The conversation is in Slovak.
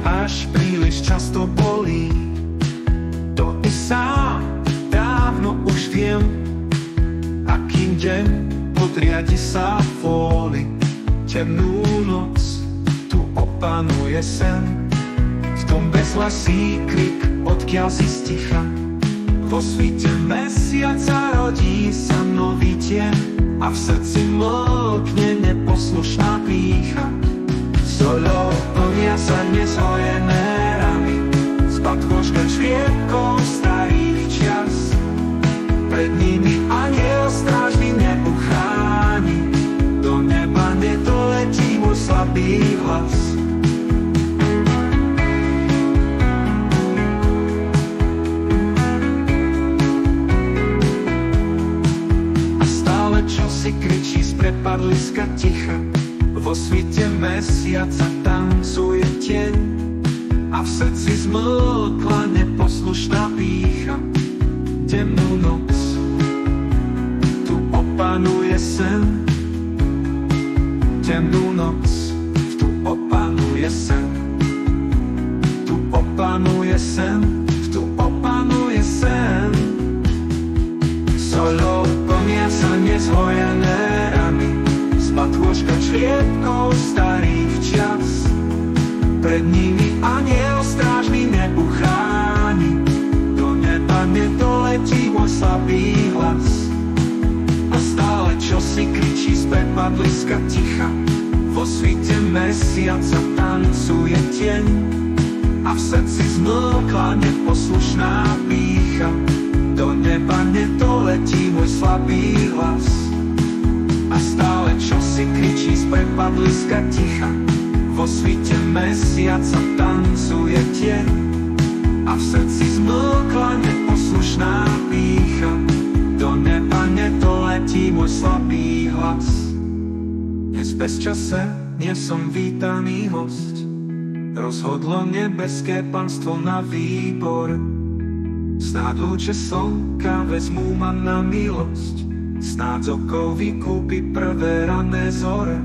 až príliš často bolí. To i sám dávno už viem, akým deň podriadi sa vôli. Temnú noc tu opanuje sen, v tom bezhlasý krik, odkiaľ si sticha. Vo svite mesiaca rodí sa nový tieň a v srdci mlkne neposlušná pýcha. Soľou plnia sa nezhojené rany, spatvožka čriepkou starých čias. Pred nimi anjel strážny neuchráni, do neba nedoletí môj slabý hlas. A stále čosi kričí z prepadliska ticha, vo svite mesiaca tancuje tieň a v srdci zmlkla neposlušná pýcha. Temnú noc tu opanuje sen, temnú noc tu opanuje sen, tu opanuje sen, tu opanuje sen. Soľou plnia sa nezhojené rany, spatôžka čriepkou starých čias. Pred nimi anjel strážny neuchráni, do neba nedoletí môj slabý hlas. A stále čosi kričí z prepadliska ticha, vo svite mesiaca tancuje tieň a v srdci zmlkla neposlušná pýcha. Do neba nedoletí môj slabý hlas. A stále čosi kričí z prepadliska ticha, vo svite mesiaca tancuje tieň a v srdci zmlkla neposlušná pýcha. Do neba nedoletí môj slabý hlas. Dnes bez čase nie som vítaný host, rozhodlo nebeské panstvo na výbor. Snáď lúče slnka vezmú ma na milosť, snáď z okov vykúpi prvé rané zore.